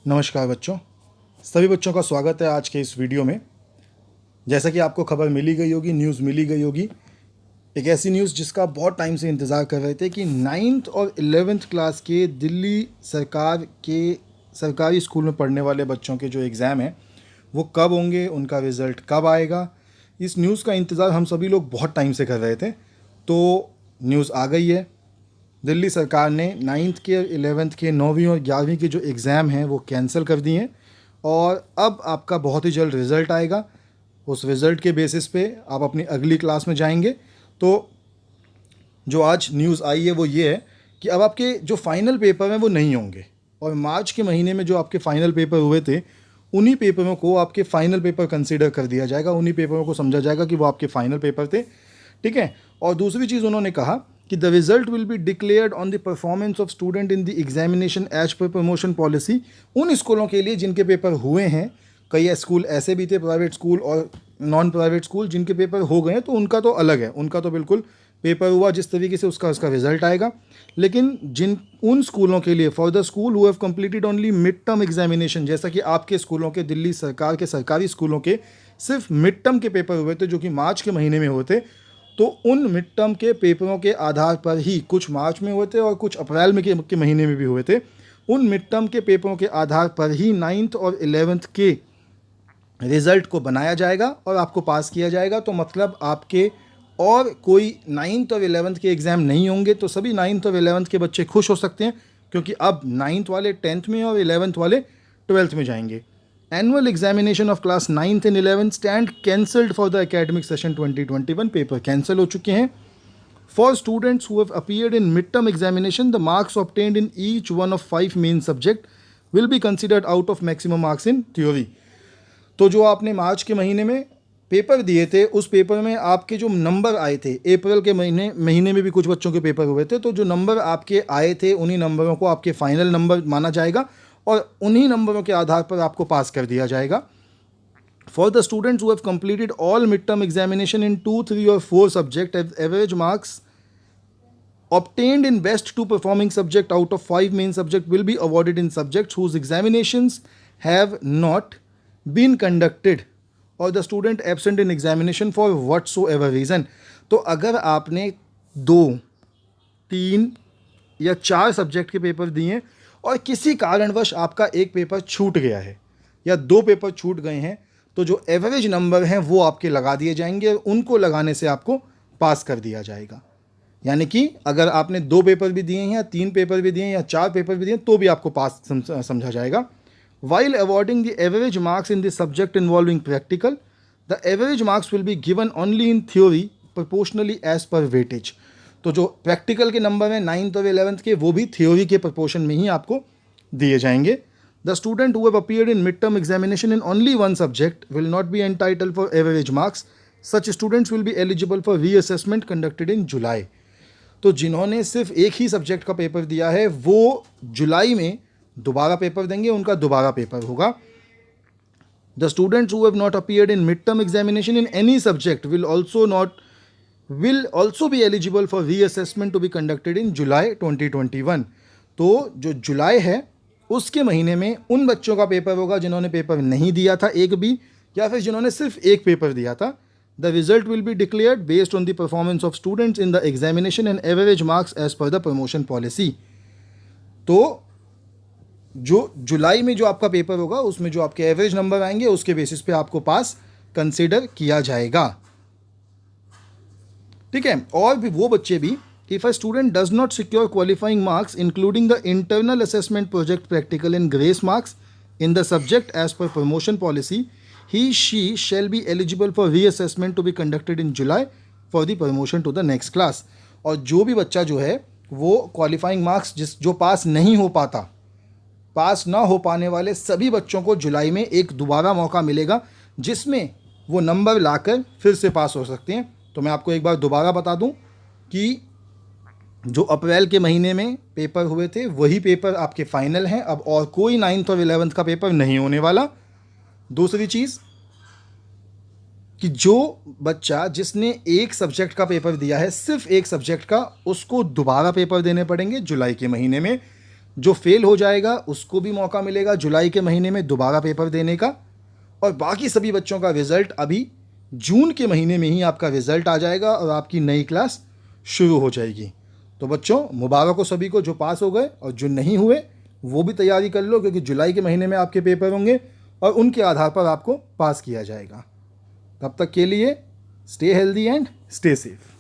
नमस्कार बच्चों, सभी बच्चों का स्वागत है आज के इस वीडियो में। जैसा कि आपको खबर मिली गई होगी, न्यूज़ मिली गई होगी, एक ऐसी न्यूज़ जिसका बहुत टाइम से इंतज़ार कर रहे थे कि 9th और 11th क्लास के दिल्ली सरकार के सरकारी स्कूल में पढ़ने वाले बच्चों के जो एग्ज़ाम हैं वो कब होंगे, उनका रिज़ल्ट कब आएगा। इस न्यूज़ का इंतज़ार हम सभी लोग बहुत टाइम से कर रहे थे। तो न्यूज़ आ गई है। दिल्ली सरकार ने 9th के 11th के 9वीं और 11वीं के जो एग्ज़ाम हैं वो कैंसिल कर दिए हैं और अब आपका बहुत ही जल्द रिज़ल्ट आएगा। उस रिज़ल्ट के बेसिस पे आप अपनी अगली क्लास में जाएंगे। तो जो आज न्यूज़ आई है वो ये है कि अब आपके जो फाइनल पेपर हैं वो नहीं होंगे और मार्च के महीने में जो आपके फाइनल पेपर हुए थे उन्हीं पेपरों को आपके फाइनल पेपर कंसीडर कर दिया जाएगा, उन्हीं पेपरों को समझा जाएगा कि वो आपके फाइनल पेपर थे। ठीक है। और दूसरी चीज़ उन्होंने कहा कि the result will be declared on the performance of student in the examination as per promotion policy. उन स्कूलों के लिए जिनके पेपर हुए हैं, कई स्कूल ऐसे भी थे, प्राइवेट स्कूल और नॉन प्राइवेट स्कूल, जिनके पेपर हो गए हैं तो उनका तो अलग है, उनका तो बिल्कुल पेपर हुआ जिस तरीके से उसका रिजल्ट आएगा। लेकिन जिन उन स्कूलों के लिए, for the school who have completed only mid term examination, जैसा कि आपके स्कूलों के, दिल्ली सरकार के सरकारी स्कूलों के सिर्फ मिड टर्म के पेपर हुए थे जो कि मार्च के महीने में हुए थे, तो उन मिड टर्म के पेपरों के आधार पर ही, कुछ मार्च में हुए थे और कुछ अप्रैल में के महीने में भी हुए थे, उन मिड टर्म के पेपरों के आधार पर ही 9th और 11th के रिज़ल्ट को बनाया जाएगा और आपको पास किया जाएगा। तो मतलब आपके और कोई 9th और 11th के एग्ज़ाम नहीं होंगे। तो सभी 9th और 11th के बच्चे खुश हो सकते हैं क्योंकि अब 9th वाले 10th में और 11th वाले 12th में जाएंगे। Annual examination of class 9th and 11th stand cancelled for the academic session 2021। Paper cancel हो चुके हैं। For students who have appeared in midterm examination, the marks obtained in each one of 5 main subject will be considered out of maximum marks in theory। तो जो आपने मार्च के महीने में paper दिए थे, उस पेपर में आपके जो नंबर आए थे, अप्रैल के महीने में भी कुछ बच्चों के पेपर हुए थे, तो जो नंबर आपके आए थे उन्हीं नंबरों को आपके फाइनल नंबर माना जाएगा और उन्हीं नंबरों के आधार पर आपको पास कर दिया जाएगा। For the students who have completed all mid term examination इन 2, 3 और 4 subject, average marks obtained in best 2 performing subject out of 5 main subject will be awarded in subjects whose examinations have not been conducted or the student absent in examination for whatsoever reason। तो अगर आपने 2, 3 या 4 subject के paper दिए और किसी कारणवश आपका एक पेपर छूट गया है या 2 पेपर छूट गए हैं, तो जो एवरेज नंबर हैं वो आपके लगा दिए जाएंगे और उनको लगाने से आपको पास कर दिया जाएगा। यानी कि अगर आपने 2 पेपर भी दिए हैं या 3 पेपर भी दिए हैं या 4 पेपर भी दिए तो भी आपको पास समझा जाएगा। While awarding the average marks in the subject involving practical, the average marks will be given only in theory proportionately as per weightage. तो जो प्रैक्टिकल के नंबर हैं 9th और 11th के, वो भी थ्योरी के प्रोपोर्शन में ही आपको दिए जाएंगे। The student who have appeared in mid term examination in only 1 subject will not be entitled for average marks. Such students will be eligible for reassessment conducted in July. तो जिन्होंने सिर्फ एक ही subject का paper दिया है वो जुलाई में दोबारा पेपर देंगे, उनका दोबारा पेपर होगा। The students who have not appeared in mid term examination in any subject will also be eligible for reassessment to be conducted in July 2021। तो जो जुलाई है उसके महीने में उन बच्चों का पेपर होगा जिन्होंने पेपर नहीं दिया था एक भी, या फिर जिन्होंने सिर्फ एक पेपर दिया था। The result will be declared based on the performance of students in the examination and average marks as per the promotion policy। तो जो जुलाई में जो आपका पेपर होगा उसमें जो आपके एवरेज नंबर आएंगे उसके बेसिस पे आपको पास कंसीडर किया जाएगा। ठीक है। और भी वो बच्चे भी, if a student does not secure qualifying marks including the internal assessment project practical and grace marks in the subject as per promotion policy, she shall be eligible for reassessment to be conducted in July for the promotion to the next class। और जो भी बच्चा जो है वो qualifying marks जो पास नहीं हो पाता, पास ना हो पाने वाले सभी बच्चों को जुलाई में एक दोबारा मौका मिलेगा जिसमें वो नंबर लाकर फिर से पास हो सकते हैं। तो मैं आपको एक बार दोबारा बता दूं कि जो अप्रैल के महीने में पेपर हुए थे वही पेपर आपके फाइनल हैं अब, और कोई 9th और 11th का पेपर नहीं होने वाला। दूसरी चीज़ कि जो बच्चा जिसने एक सब्जेक्ट का पेपर दिया है, सिर्फ एक सब्जेक्ट का, उसको दोबारा पेपर देने पड़ेंगे जुलाई के महीने में। जो फेल हो जाएगा उसको भी मौका मिलेगा जुलाई के महीने में दोबारा पेपर देने का, और बाकी सभी बच्चों का रिज़ल्ट अभी जून के महीने में ही आपका रिज़ल्ट आ जाएगा और आपकी नई क्लास शुरू हो जाएगी। तो बच्चों मुबारक हो सभी को जो पास हो गए, और जो नहीं हुए वो भी तैयारी कर लो, क्योंकि जुलाई के महीने में आपके पेपर होंगे और उनके आधार पर आपको पास किया जाएगा। तब तक के लिए stay healthy and stay safe.